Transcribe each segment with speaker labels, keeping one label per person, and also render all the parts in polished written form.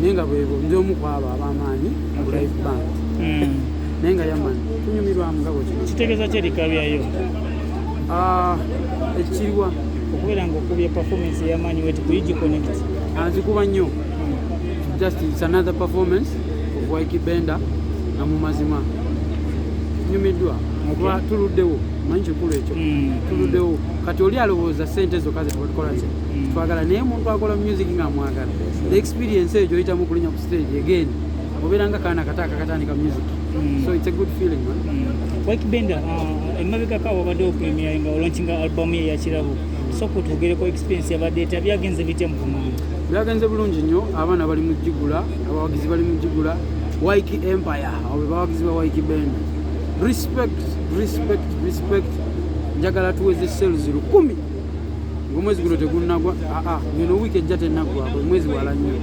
Speaker 1: nenga bwebo nze omu kwabo abamaanyi mu live band nenga yamani tunyumirwamu ngabo
Speaker 2: kitegeeza ki erikalyayo
Speaker 1: ekiriwa
Speaker 2: okubeera nga okubya performance eyamaanyi weti kuyigiconnect
Speaker 1: nzikuba nnyo just it's another performance of Waiki Benda na mu mazima nyumiddwa kuba tuluddewo manyi kikulu ekyo tuluddewo kati oli alowooza ssente zokka zetukola ki twagala naye muntu akola music nga mwagala the experience eyo gyoyitamu kulinya ku stage again obeera nga kaana kataaka katandika music so it's a good feeling man.
Speaker 2: Waiki Benda emabegako wabaddewo premier nga olaunching album ye yakirabo so kutugereko experience yabadde eta byagenze bitya mu kumanya
Speaker 1: byagenze bulungi nnyo abaana bali mu jjigula abawagizi bali mu jjigula Waiki Empire abo bawagizi ba Waiki Benda respect njagala tuweze sales 10 ng'omwezi guno tegunnagwa ngeno wiiki ejja tennaggwako mwezi wala nnyo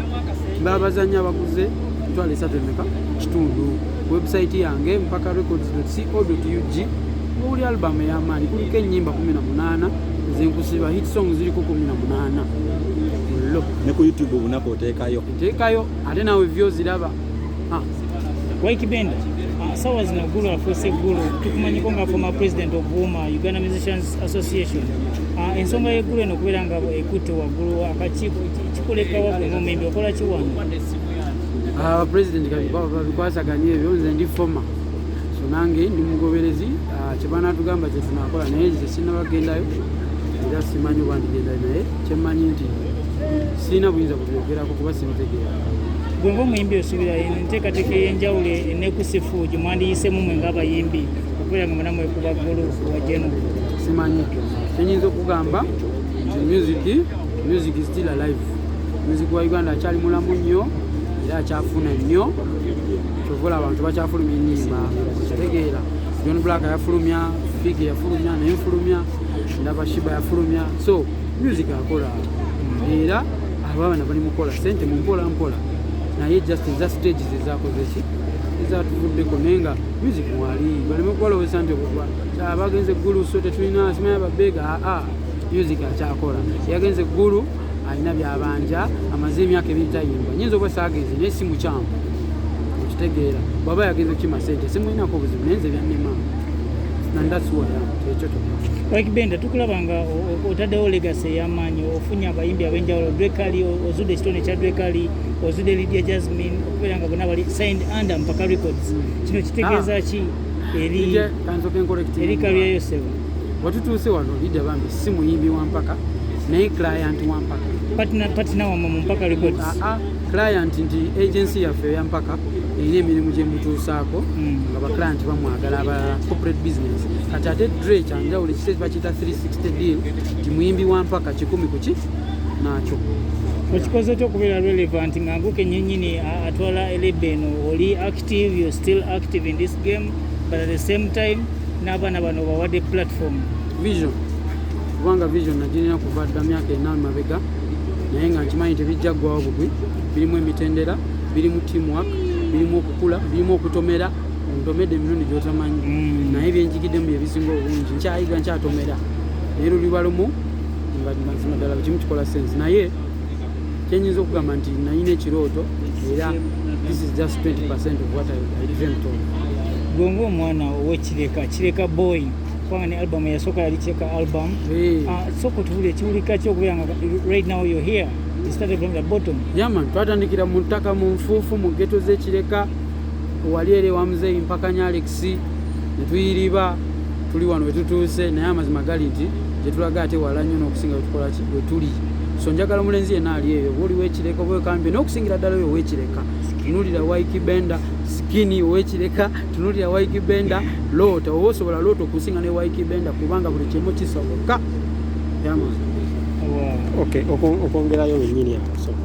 Speaker 1: babazannya abaguze mitwalo 3 kitundu website yange mpaka records.co.ug muli album ey'amaanyi kuliko ennyimba 18 zenkusiba hit song ziriko 18
Speaker 3: ne ku YouTube obunako oteekayo
Speaker 1: ate nawe vyo ziraba
Speaker 2: Waiki Benda sawa zino gulu afuuse gulu tukumanyiko nga former president of WUMA Uganda Musicians Association ensonga y'eggulu eno okubeera nga ekutte waggulu akakiiko kikuleka wagwe ng'omumembe okola ki wano
Speaker 1: president babikwasaganya ebyo nze ndi former so nange ndi mugoberezi kyebanatugamba kyetunakola naye ze sinnabagendayo era simanyi oba ndigendayo naye kyemmanyi nti sirina buyinza kubyogerako kuba sinitegeera
Speaker 2: gwe ng'omuyimbi osuubira enteekateeka ey'enjawulo enekusifu gye mwandiyisemu mwe ng'abayimbi okubeera nga munamu ekuba ggulu wajjeno
Speaker 1: simanyi kyenyinza okugamba music is still alive music wa Uganda akyali mulamu nnyo era akyafuna nnyo kyovola abantu bakyafulumya ennyimba kitegeera John Black yafulumya Figi yafulumya nenfulumya ndaba Shiba yafulumya so music akola era abaana bali mukola sente mumpola mpola naye just za stages ezakozeki ezatuvuddeko nenga music mwali baleme kubalowesa nti okuba abagenze ggulu so tetulina simanya babega music akyakola yagenze ggulu alina byabanja amaze emyaka ebiri tayimba nyinza oba saagenze naye si mukyamu okitegeera bwaba yagenze kukima sente simulinako obuzibu naye nze byannema nandasuwaya ekyo
Speaker 2: Waiki Benda tukulaba nga otaddewo legacy ey'amaanyi ofunye abayimbi ab'enjawulo Drekali ozudde ekitone kya Drekali ozudde Lydia Jasmine okubeera nga bonna bali signed under Mpaka Records kino kitegeeza ki eri kalya Yosef
Speaker 1: watutuuse wano Lydia bambi si muyimbi wa Mpaka naye client wa Mpaka
Speaker 2: patina wamma mu Mpaka Records
Speaker 1: client nti agency yaffe eya Mpaka erina emirimu gye mutuusaako nga baclient bamwagala aba corporate business kati ate Dre kyanjawulo ekiteezi bakiyita 360 deal nti muyimbi wa Mpaka 10 ku ki nakyo
Speaker 2: okikoze ty okubeera relevant nga nguke nyenyini atwala elebe eno oli active you still active in this game but at the same time n'abaana bano bawadde platform
Speaker 1: vision kubanga vision nagirina kuva dda myaka 4 mabega naye nga nkimanyi tebijja ggwawo bugwi birimu emitendera birimu teamwork birimu okukula birimu okutomera ontomedde emirundi gyotamanyi naye byenjigiddemu byebisinga obungi nkyayiga nkyatomera naye luliba lumu nga mazima ddala kimu kikola sense naye kyenyinza okugamba nti nalina ekirooto era this is just 20% of what I dreamt of.
Speaker 2: Gongo omwana ow'ekireka boy kubanga ne album yasooka yali kireka album sooka tubuli ekiwulika ky'okubeera nga right now you're here you started from the bottom
Speaker 1: yaman twatandikira mu ttaka mu nfuufu mu geto z'ekireka wali ere wa muzeeyi mpakanya Alex ne tuyiriba tuli wano wetutuuse naye amazima gali nti gyetulaga ate wala nnyo n'okusinga wetukola ki wetuli so njagala omulenzi yenna ali eyo bwoli w'ekireka oba wekambye n'okusingira ddala oyo ow'ekireka tunulira Waiki Benda skinny ow'ekireka tunulira Waiki Benda loota oba osobola loota okusinga ne Waiki Benda kubanga buli kimu kisoboka yaman
Speaker 3: okongerayo wennyini awo